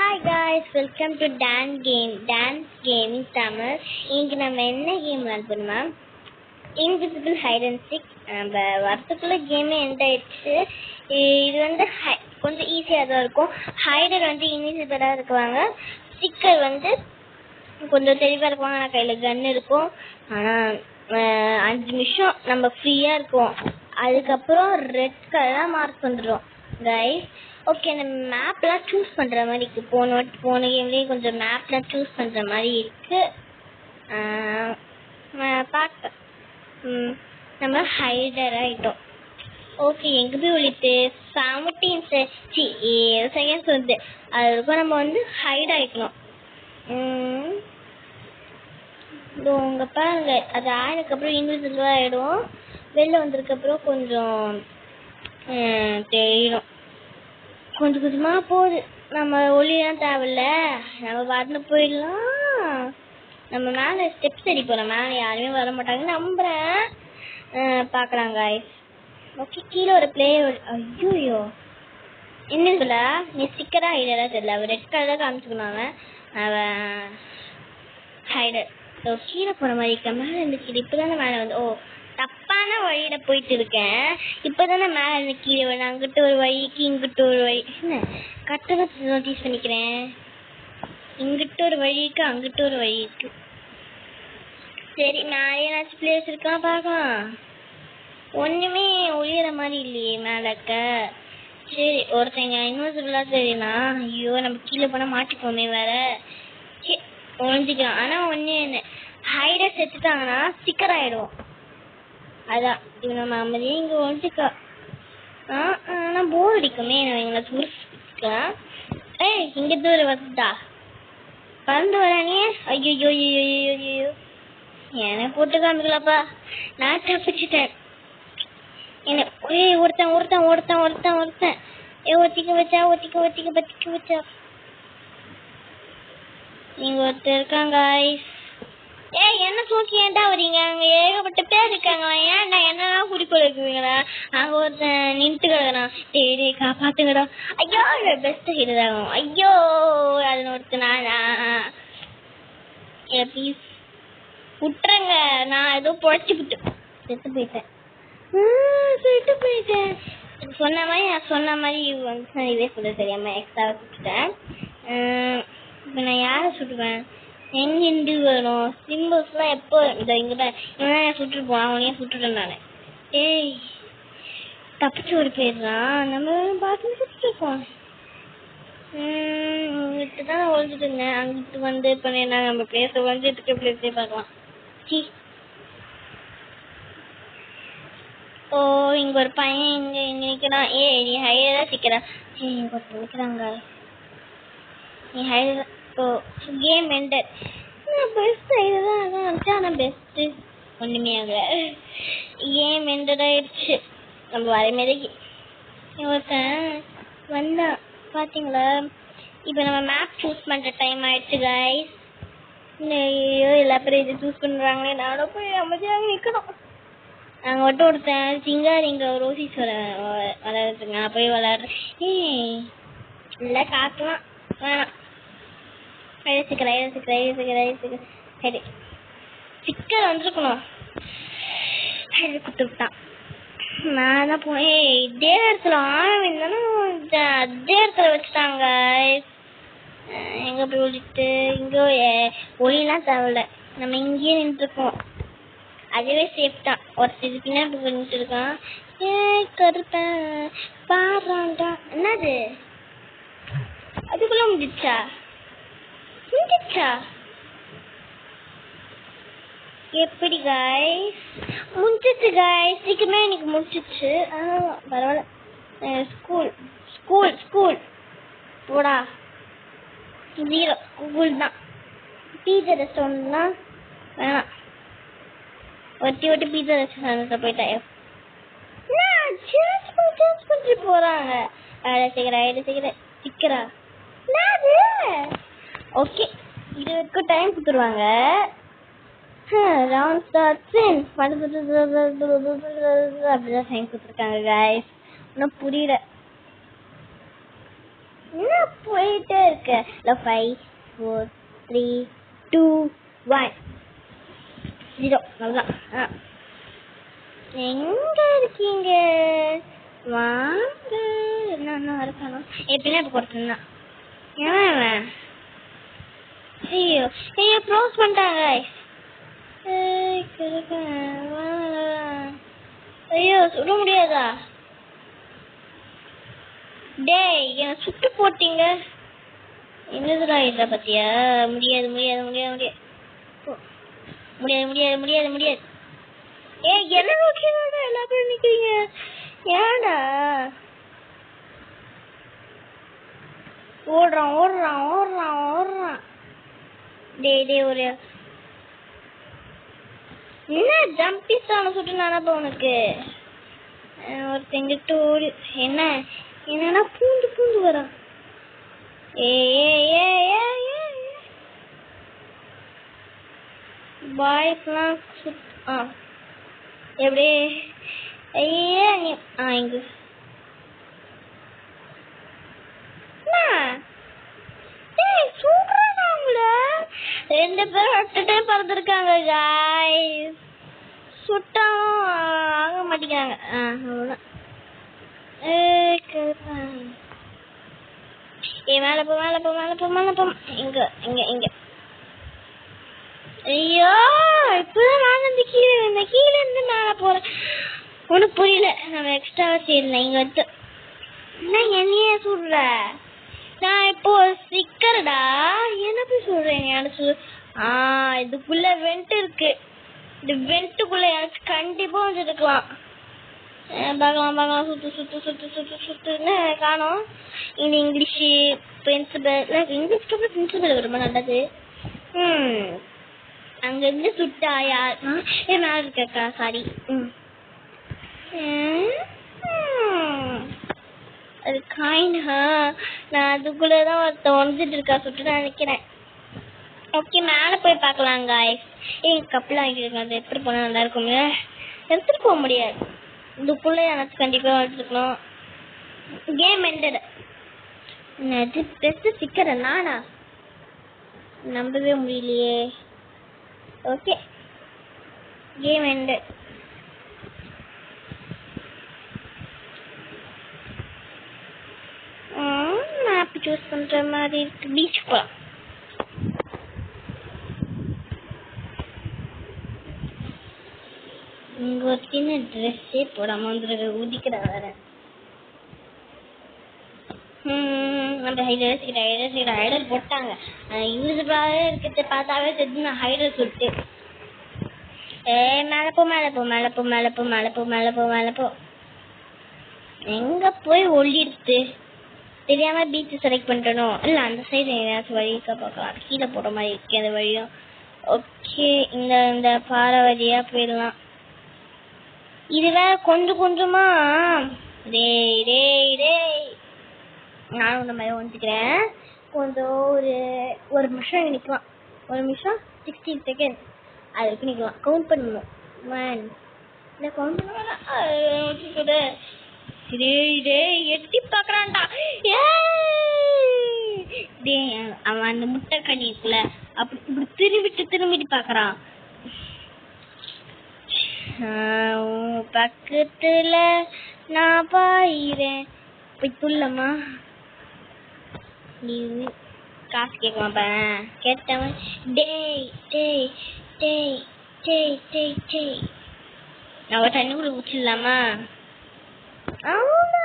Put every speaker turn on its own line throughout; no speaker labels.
Hi guys, welcome to Dance Game in Tamil. இன்னைக்கு நம்ம என்ன game விளையாடுறோம்னா Invisible Hide and Seek. நம்ம வரதுக்குள்ள கேம் எண்ட் ஆயிடுச்சு. இது வந்து கொஞ்சம் ஈஸியா தான் இருக்கும். ஹைடர் வந்து இன்விசிபிளா இருக்குவாங்க. ஸ்டிக்கர் வந்து கொஞ்சம் தெளிவா இருக்குவாங்க. ஆனா கையில கன் இருக்கும். ஆனா 5 நிமிஷம் நம்ம ஃப்ரீயா இருக்கும். அதுக்கப்புறம் ரெட் கலர் மார்க் வந்துடும் கைஸ். ஓகே, அந்த மேப்லாம் சூஸ் பண்ணுற மாதிரி இருக்குது. போன கேம்லேயே கொஞ்சம் மேப்லாம் சூஸ் பண்ணுற மாதிரி இருக்குது. பார்க்க நம்ம ஹைடர் ஆகிட்டோம். ஓகே, எங்கே போய் ஒழித்து 17 செகண்ட்ஸ் வந்து அதுக்கும் நம்ம வந்து ஹைட் ஆகிக்கணும். உங்கள் பாருங்க, அது ஆனதுக்கப்புறம் இன்விசிபிளாக ஆகிடும். வெளில வந்ததுக்கப்புறம் கொஞ்சம் தெரியும். கொஞ்சம் கொஞ்சமாக போகுது. நம்ம ஒளியெல்லாம் தேவையில்ல, நம்ம வரணும் போயிடலாம். நம்ம மேலே ஸ்டெப்ஸ் அடி போகிறோம். மேலே யாருமே வர மாட்டாங்க நம்புகிறேன். பார்க்கலாங்க. ஓகே, கீழே ஒரு பிளேயர். ஐயோ என்ன சொல்ல, நீ ஸ்டிக்கராக ஹைடராக தெரியல. அவன் ரெட் கலராக காமிச்சுக்கணும். அவன் ஹைடர். ஸோ கீழே போகிற மாதிரி இருக்க மேலே இருந்துச்சு. இப்போ தானே மேலே வந்து தப்பான வழியில போயிட்டு இருக்கேன். இப்பதானே மேல இருந்து கீழே வேணும். அங்கிட்ட ஒரு வழிக்கு இங்கிட்ட ஒரு வழி. என்ன கரெக்டாக நோட்டீஸ் பண்ணிக்கிறேன். இங்கிட்ட ஒரு வழி இருக்கு, அங்கிட்ட ஒரு வழி இருக்கு. சரி, மேலே ஏதாச்சும் பிளேஸ் இருக்கா பார்க்கலாம். ஒண்ணுமே ஒளியிற மாதிரி இல்லையே மேலக்க. சரி, ஒருத்தங்க இன்விசிபிளா தெரியுமா? ஐயோ, நம்ம கீழே போனா மாட்டிப்போமே வேற. ஒழிஞ்சிக்கலாம். ஆனா ஒண்ணு என்ன, ஹைடர் செத்துட்டாங்கன்னா ஸ்டிக்கர் ஆயிடுவோம். அதான் இது நம்ம அமைதியே இங்கே ஒழிச்சுக்கா. ஆனால் போர் அடிக்குமே, நம்ம எங்களை சுருக்கலாம். இங்கே தூரம் வருதா பறந்து வரானே. ஐயோ ஐயோ எனக்கு போட்டு காமிக்கலாப்பா. நான் தப்பிச்சிட்டேன். என்ன ஒருத்தன் ஒருத்தன் ஒருத்தன் ஒருத்தன் ஒருத்தன் ஒத்திக்க வச்சா நீங்க ஒருத்தர் இருக்காங்க. என்ன தூக்கி ஏன்டா வரீங்க? அங்க ஏகப்பட்ட பேர் இருக்காங்களா? ஏன்டா என்னதான் குறிக்கோள் இருக்குவீங்களா? அங்க ஒருத்தன் நின்றுட்டு கிடக்குறான். டேய் காப்பாத்துங்கடா. ஐயோ, பெஸ்ட் ஹீரோதாகும். ஐயோ, அதுல ஒருத்தனா ப்ளீஸ் விட்டுறங்க. நான் ஏதோ பொழைச்சு செத்து போயிட்டேன். சொன்ன மாதிரி வந்து இதே சொல்ல தெரியாம எக்ஸ்ட்ரா சுட்டுட்டேன். இப்போ நான் யாரை சுட்டுவேன்? எங்கிருந்து வரும் சிம்பிள்ஸ்லாம்? எப்போ இங்கிட்ட இவன் சுட்டுட்டு போவான். அவனையே சுட்டுட்டேன் நான். தப்பிச்சு ஒரு பேர் தான். நம்ம பார்த்து சுட்டுட்டு இருக்கோம். இங்கிட்டு தான் நான் ஒழிஞ்சிட்டு இருந்தேன். அங்கிட்டு வந்து இப்போ என்ன நம்ம பிளேஸை ஒழிஞ்சிட்டு பிளேஸே பார்க்கலாம். இங்க ஒரு பையன் இங்க நிக்கிறான். நீ ஹைடா சிக்கிறான். இங்க ஒருத்தர் நிக்கிறாங்க. நீ ஹைடா. Game ended. பெஸ்ட் இதுதான் நினச்சா. ஆனால் பெஸ்ட்டு ஒன்றுமே ஆகல. கேம் எண்டட் ஆயிடுச்சு. நம்ம வர மாரி ஒருத்தன் வந்தான் பார்த்தீங்களா? இப்போ நம்ம மேப் சூஸ் பண்ணுற டைம் ஆயிடுச்சு கைஸ். ஐயோ, எல்லா பேரும் இது சூஸ் பண்ணுறாங்களே. நானும் போய் அமைதியாக நிற்கணும். நாங்கள் மட்டும் ஒருத்தன் சிங்காரிங்க ரோசிஸ் விளையாடுறதுங்க. நான் போய் விளையாடுறேன். இல்லை காக்கலாம் வேணாம். சிக்கல் வந்துருக்கணும். குத்துட்டான். நான் தான் போய் இதே இடத்துல அதே இடத்துல வச்சுட்டாங்க. எங்க போய் ஒழிட்டு இங்கே ஒளிலாம் தேவையில்ல. நம்ம இங்கேயே நின்றுருக்கோம். அதுவே சேஃப் தான். ஒருத்தர் பின்னாடி பண்ணிட்டு இருக்கான். கருப்பேன் பாடுறான்டா. என்னது அதுக்குள்ள முடிச்சா? எப்படி கைஸ் முடிச்சிச்சு கைஸ்? சீக்கிரமே எனக்கு முடிச்சிச்சு. பரவாயில்ல. ஸ்கூல் போடா. 0 ஸ்கூல் தான். பீஸா ரெஸ்டாரண்ட் தான் வேணாம். ஒட்டி பீஸா ரெஸ்டாரண்ட் போயிட்டா. போறாங்க. சிக்கரா. ஓகே, இது வரைக்கும் டைம் கொடுத்துருவாங்க. ரவுண்ட் ஸ்டார்ட்ஸ் அப்படிதான் டைம் கொடுத்துருக்காங்க கைஸ். இன்னும் புரியல. என்ன போயிட்டே இருக்க? 5 4 3 2 1 0. அவ்வளோதான். எங்க இருக்கீங்க? வாங்க. என்ன இருக்கணும் எப்படின்னா இப்போ கொடுத்துருந்தான். ஏன் ஐயோ ஐயோ க்ளோஸ் பண்ணிட்டாங்க. ஐயோ சுட முடியாதா? டேய் என்ன சுட்டு போட்டீங்க. என்னதுடா இதை பத்தியா? முடியாது முடியாது முடியாது முடியாது முடியாது முடியாது முடியாது முடியாது. ஏய் என்ன நோக்கிடா எல்லா பேரும் நிக்கிறீங்க? ஏன்டா ஓடுறான் ஓடுறான் ஓடுறான் ஓடுறான். டேய் ஒரு என்ன ஜம்பிஸ்டான சுட்டு நினப்ப உனக்கு? ஒருத்தங்கிட்ட ஓடி என்ன என்னன்னா பூந்து பூந்து வரான். பாய்ஸ்லாம் எப்படி ஐயா நீ இங்க சூப்பரா உங்கள 2 பேரும் அட்டே பறந்துருக்காங்க. காய்ஸ் சுட்டாலும் ஆக மாட்டேங்கிறாங்க. அவ்வளோதான். மேல போ மேல போ மேல போ மேல போ. இங்க இங்க இங்க. ஐயோ இப்பதான் நான் இந்த கீழே இருந்து மேல போறேன். உனக்கு புரியல. நம்ம எக்ஸ்ட்ரா செய்யல. இங்க வந்து என்னையே சொல்ற? நான் இப்போ சிக்கர்டா. என்ன போய் சொல்றேன்? எனக்கு இதுக்குள்ள வெண்ட் இருக்கு. இந்த வெண்ட்டுக்குள்ள எனக்கு கண்டிப்பா வந்துருக்கலாம். பார்க்கலாம் பார்க்கலாம். சுத்து சுத்து சுத்து சுத்து சுத்துன்னு காணும். இந்த இங்கிலீஷ் பிரின்சிபல் இங்கிலீஷ் பிரின்சிபல் ரொம்ப நல்லது. அங்க இருந்து சுட்டா யார் மேல இருக்கா? சாரி அது நான் அதுக்குள்ளதான் ஒருத்த வந்துட்டு இருக்கா சுட்டு நினைக்கிறேன். ஓகே மேல போய் பார்க்கலாம். காய்ஸ் எங்க கப்பல் வாங்கிருக்கேன். அது எப்படி போனா நல்லா இருக்கும்ல? எடுத்துட்டு போக முடியாது. இதுக்குள்ள எனக்கு கண்டிப்பா எடுத்துக்கணும். Game ended. என்னது பெஸ்ட் சிக்கர் நானா? நம்பவே முடியலையே. Okay game ended. Map choose பண்ற மாதிரி இருக்கு. பீச் போலாம். இங்க ஒரு சின்ன ட்ரெஸ்ஸே போடாம வந்துருக்கு. ஊதிக்கிறா வேற. நம்ம ஹைடர் போட்டாங்க. இன்விசிபிளாவே இருக்கிறத பார்த்தாவே தெரிஞ்சு நான் ஹைடர் சுட்டு. மேல போ மேல போ மேல போ மேல போ மேல போ மேல போ மேல போ. எங்க போய் ஒளிடுது தெரியாம பீச் செலக்ட் பண்ணிட்டனும். இல்ல அந்த சைடு ஏதாச்சும் வழி இருக்கா பார்க்கலாம். கீழே போற மாதிரி இருக்கு அந்த வழியும். ஓகே இந்த பாறை வழியா போயிடலாம். இது வேற கொஞ்சம் கொஞ்சமா நானும் இந்த மாதிரி வந்துக்கிறேன். கொஞ்சம் ஒரு நிமிஷம் நிக்கலாம். ஒரு நிமிஷம் 60 செகண்ட் அது வரைக்கும் நிக்கலாம். கவுண்ட் பண்ணணும். கவுண்ட் பண்ண எட்டி பாக்குறான்டா. அவன் அந்த முட்டை கனி இருக்குல்ல அப்படி இப்படி திரும்பிட்டு பாக்குறான். பக்கத்துல நான் பாயிறேன் போய் துள்ளமா. நீ காசு கேட்க மாட்டேன். கேட்டவன் டேய் டேய் டேய் டேய் டேய் டேய் நான் தண்ணி கூட ஊற்றிடலாமா? ஆமா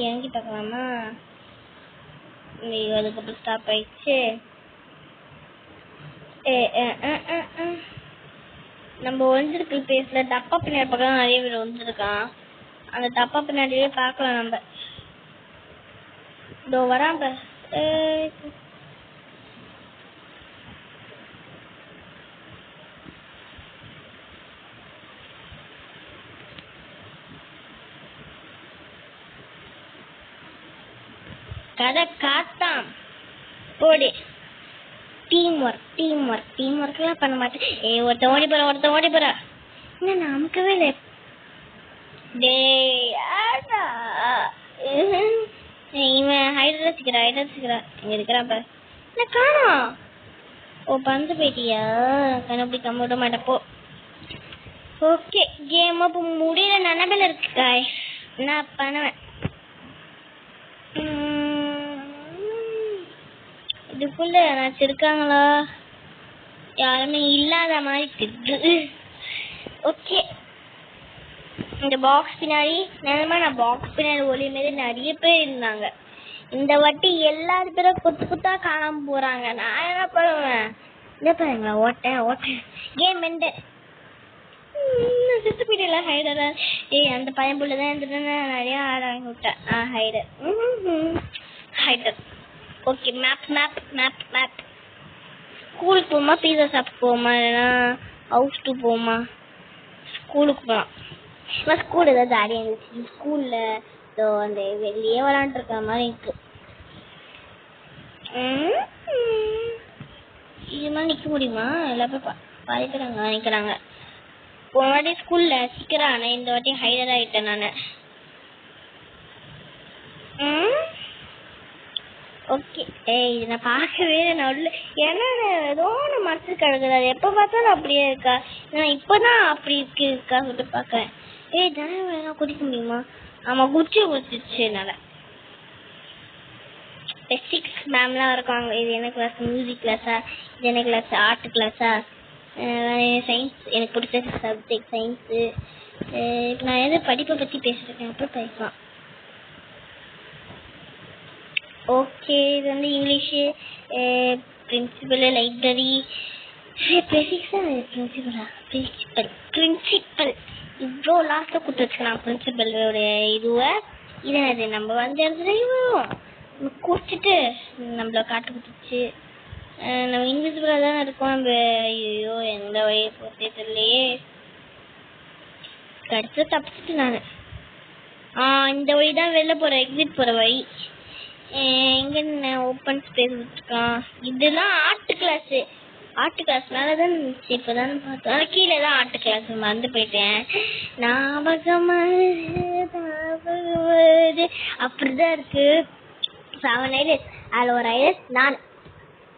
இறங்கி பார்க்கலாமா? அதுக்கப்புறம் ஸ்டாப் ஆயிடுச்சு. நம்ம ஒழிஞ்சிருக்கு பேசல. டப்பா பின்னாடி பக்கம் நிறைய பேர் ஒழிஞ்சிருக்கான். அந்த டப்பா பின்னாடியே பார்க்கலாம் நம்ம. இதோ வரான். கதை காத்தான் போடு. டீம் ஒர்க் எல்லாம் பண்ண மாட்டேன். ஒருத்த ஓடி போற நமக்கவே இல்லை. இவன் ஹைட்ரா சிக்கிறா இங்க இருக்கிறாப்ப என்ன காணோம். ஓ பந்து போயிட்டியா? கண்டுபிடிக்காம விட மாட்டப்போ. ஓகே கேம் இப்போ முடியல நினைவில் இருக்கு காய். என்ன பண்ணுவேன்? இதுக்குள்ள யாராச்சும் இருக்காங்களா? யாருமே இல்லாத மாதிரி திட்டு. ஓகே இந்த பாக்ஸ் பின்னாடி நிஜமா நான் பாக்ஸ் பின்னாடி ஒளி மாரி நிறைய பேர் இருந்தாங்க. இந்த வாட்டி எல்லாரும் பேரும் குத்தா காணாம போறாங்க. நான் என்ன பண்ணுவேன்? என்ன பாருங்களா ஓட்ட கேம் எண்டு சித்து பீடியில ஹைடரா. அந்த பையன் புள்ளதான் இருந்துட்டு நிறைய ஆட வாங்கி விட்டேன். ஹைடர். Okay map map map map. ஸ்கூலுக்கு போமா பீஸா சாப்பிட்டு போமா இல்லைன்னா ஹவுஸ் டூ போமா? ஸ்கூலுக்கு போகலாம். ஸ்கூல் ஏதாவது ஜாலியாக இருந்துச்சு. ஸ்கூல்ல இதோ அந்த வெளியே விளாண்டுருக்க மாதிரி இருக்கு. இது மாதிரி நிற்க முடியுமா? எல்லாரும் பாதி பேர் அங்கே நிற்கிறாங்க. போன வாட்டி ஸ்கூல்ல சீக்கிரம் ஆனால் இந்த வாட்டி ஹைடர் ஆகிட்டேன் நான். ஓகே இது நான் பார்க்கவே நல்ல ஏன்னா ஏதோ ஒன்று மனசு கிடக்குது. அது எப்போ பார்த்தாலும் அப்படியே இருக்கா? நான் இப்போதான் அப்படி இருக்கா சொல்லிட்டு பார்க்குறேன். தினம் குடிக்க முடியுமா? ஆமாம் குடிச்சிச்சு என்னால். பெசிக்ஸ் மேம்லாம் இருக்காங்க. இது என்ன கிளாஸ்? மியூசிக் கிளாஸா? இது என்ன கிளாஸ்? ஆர்ட் கிளாஸா? சயின்ஸ் எனக்கு பிடிச்ச சப்ஜெக்ட் சயின்ஸு. இப்போ நான் எது படிப்பை பற்றி பேசியிருக்கேன் அப்புறம் பேசலாம். ஓகே இது வந்து இங்கிலீஷு பிரின்சிபல் லைப்ரரி பேசிக்ஸா பிரின்சிபலா பிரின்சிபல் இவ்வளோ லாஸ்ட்டில் கொடுத்து வச்சுக்கலாம். பிரின்சிபலோட இதுவை இது நம்ம வந்து இடத்துலையும் குடிச்சிட்டு நம்மள காட்டு குடிச்சு நம்ம இன்விசிபிளாக தானே இருக்கோம். நம்ம ஐயோ எந்த வழியை போட்டே தெரியலையே. கடிச்சு தப்பிச்சிட்டு நான் இந்த வழி தான் வெளில போகிற எக்ஸிட் போகிற வழி. எங்க ஓப்பன் ஸ்பேஸ் விட்டுருக்கான். இதெல்லாம் ஆர்ட் கிளாஸ் மேலதான் இருந்துச்சு. இப்பதான் பார்த்தோம் கீழே தான் ஆர்ட் கிளாஸ் மறந்து போயிட்டேன். ஞாபகம் அப்படிதான் இருக்கு. 7 ஐடியஸ் அதில் ஒரு ஐடியஸ் நான்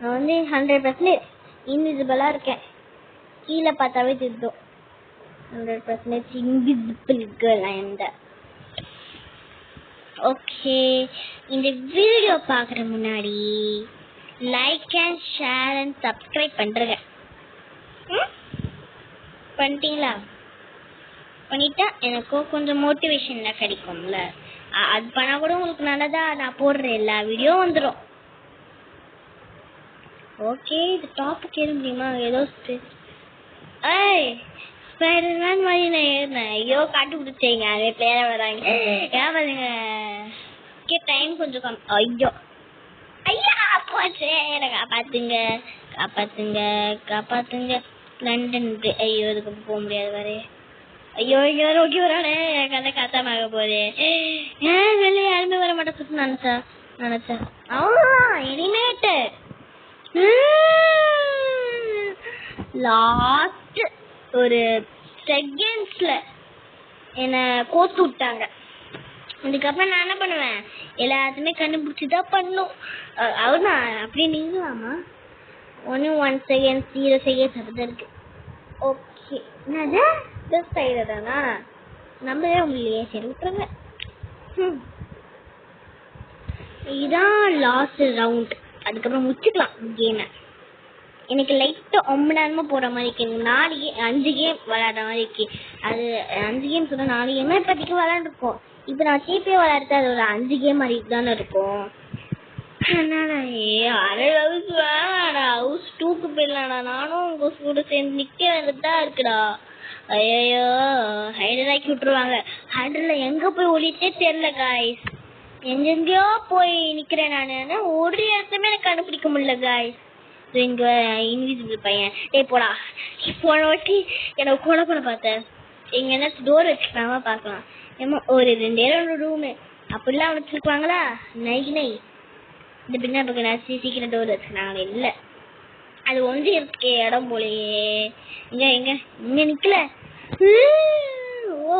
வந்து 100% இன்விசிபிளா இருக்கேன். கீழே பார்த்தாவே தெரியும் 100% invisible girl I am there. Okay இந்த வீடியோ பார்க்குற முன்னாடி like and share and subscribe பண்ணுறேங்க. பண்ணிட்டீங்களா? பண்ணிட்டா எனக்கும் கொஞ்சம் மோட்டிவேஷன்ல கிடைக்கும்ல. அது பண்ணால் கூட உங்களுக்கு நல்லதா. நான் போடுற எல்லா வீடியோ வந்துடும். ஓகே இது டாபிக் ஏற முடியுமா? ஏதோ ஸ்பைடர்மேன் மாதிரி நான் ஏறினேன். ஐயோ காட்டு பிடிச்சேங்க. அதே பிளேயரா வராங்க. ஏன் பாருங்க டைம் கொஞ்சம் ஐயோ ஐயா போச்சு. காப்பாத்துங்க. லண்டன் ஐயோ இதுக்கு போக முடியாது வேற. ஐயோ இங்க நோக்கி வரானே. எனக்கு அந்த கஷ்டமாக போகுது. ஏன் வெளியே யாருமே வர மாட்டேன் நினைச்சா இனிமேட்டு லாஸ்ட் ஒரு செகண்ட்ஸ்ல என்ன கோத்து விட்டாங்க. இதுக்கப்புறம் நான் என்ன பண்ணுவேன்? எல்லாத்தையுமே கண்டுபிடிச்சுதான் பண்ணும். அவர்தான் அப்படி நீங்களாமா 1 seconds 0 seconds அப்படிதான் இருக்கு. ஓகே என்னது பெஸ்ட் ஐடியா தானா? நம்பவே முடியலையே. சரி விட்டுருங்க. இதுதான் லாஸ்ட் ரவுண்ட். அதுக்கப்புறம் முடிச்சுக்கலாம் கேமை. எனக்கு லைட்டாக ரொம்ப நேரமாக போகிற மாதிரி இருக்கு. 5 கேம் விளையாடுற மாதிரி இருக்கு. அது 5 கேம் சொன்னால் 4 கேம் இப்போதைக்கு விளையாண்டுருக்கோம். இப்போ நான் சீப்பே விளையாடுறது அது ஒரு 5 கேம் மாதிரி தானே இருக்கும். அதனால ஹவுஸ் 2க்கு போயிடலாம்டா. நானும் உங்க கூட சேர்ந்து நிற்க வேண்டியதான் இருக்குடா. ஐயோ ஹைடராக்கி விட்டுருவாங்க. ஹைடர்ல எங்க போய் ஒளிட்டே தெரியல காய்ஸ். எங்கெங்கயோ போய் நிக்கிறேன் நானு. ஒரு இடத்துமே எனக்கு கண்டுபிடிக்க முடியல காய்ஸ். இங்க இன்விசிபிள் பையன் போடா. போன வாட்டி எனக்கு கூட பார்த்தேன். எங்க என்ன டோர் வச்சுக்கலாமா பார்க்கலாம். ஏமா ஒரு 2 இடம் ரூமு அப்படிலாம் வச்சிருப்பாங்களா? நை இந்த பின்ன பக்கம் சீக்கிரம் டோர் வச்சுக்கிறாங்க. இல்லை அது ஒன்று இருக்க இடம் போலையே. இங்க நிக்கல. ஓ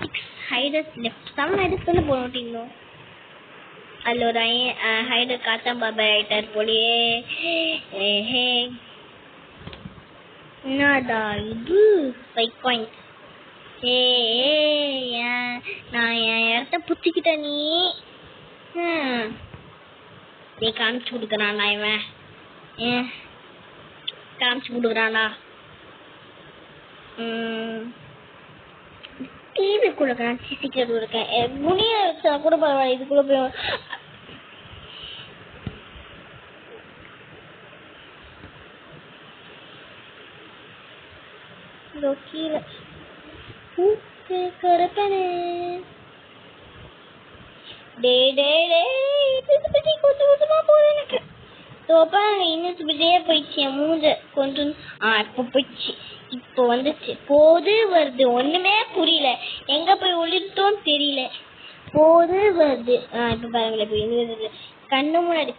6 ஹைடர்ஸ் லெஃப்ட் 7 ஹைடர்ஸ் தானே போட்டீங்களோ அதில் ஒரு ஹைடர் காத்தா பாபா ஆயிட்டார் போலியே ஏஹே என்னடா இது 5 பாயிண்ட் நான் என் இடத்த புத்திக்கிட்ட நீ காமிச்சு கொடுக்குறானா இவன் காமிச்சு கொடுக்குறானா டிவிக்குள்ள காமிச்சு சீக்கிரம் இருக்கேன் முடிய வச்சா கூட பரவாயில்ல இதுக்குள்ள போய் கீழே கருப்பனே எனக்கு போயிடுச்சு மூஞ்ச கொஞ்சம் இப்ப போயிடுச்சு இப்போ வந்துச்சு போது வருது ஒண்ணுமே புரியல எங்க போய் ஒளிட்டோன்னு தெரியல போது வருது இப்ப பாருங்களேன் இப்ப கண்ணு முன்னாடி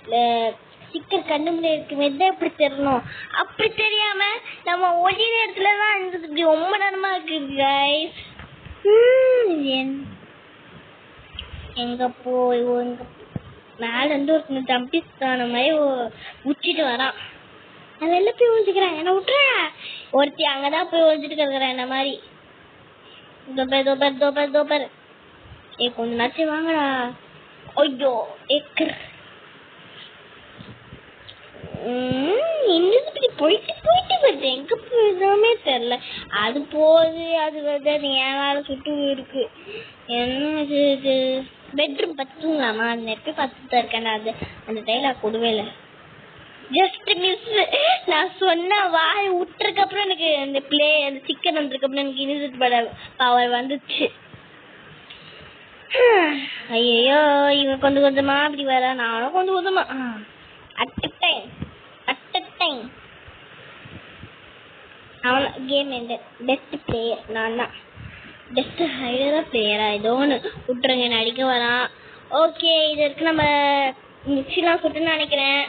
ஸ்டிக்கர் கண்ணு முன்னாடி இருக்கு எதை எப்படி தெரியணும் அப்படி தெரியாம நம்ம ஒளிர இடத்துலதான் இருந்தது இப்படி ரொம்ப நேரமா இருக்கு கைஸ் எங்க போய் மேல இருந்து ஒரு தம்பிஸ்தான மாதிரி உச்சிட்டு வரான் நான் வெளில போய் ஒழிச்சுக்கிறேன் என்ன விட்டுற ஒருத்தி அங்கதான் போய் ஒழிச்சிட்டு கிடக்குறேன் என்ன மாதிரி தோப்பர் கொஞ்ச நாச்சு வாங்கடா ஐயோ ஏக்கர் இன்னும் போயிட்டு போயிட்டு வருது எங்க போயிருந்தோமே தெரியல அது போகுது அது வருது அது ஏன் வேலை சுட்டு இருக்கு என்ன இது பெட்ரூம் பத்துங்களாமா அது நெருப்பி பத்துதான் இருக்கேன் அது அந்த டைலாக் கொடுவே இல்லை ஜஸ்ட் மிஸ் நான் சொன்ன வாய் விட்டுருக்கு அப்புறம் எனக்கு அந்த அந்த சிக்கன் வந்ததுக்கு அப்புறம் எனக்கு இனிசிட் பவர் வந்துச்சு ஐயோ இவன் கொஞ்சம் கொஞ்சமா அப்படி வர நானும் கொஞ்சம் கொஞ்சமா அட் டைம் அவன் கேம் எந்த பெஸ்ட் பிளேயர் நான் தான் பெஸ்ட் ஹைடரா பிளேயரா ஏதோ ஒன்று விட்டுருங்க அடிக்க வரான் ஓகே இது இருக்கு நம்ம மிக்சிலாம் சுட்டுன்னு நினைக்கிறேன்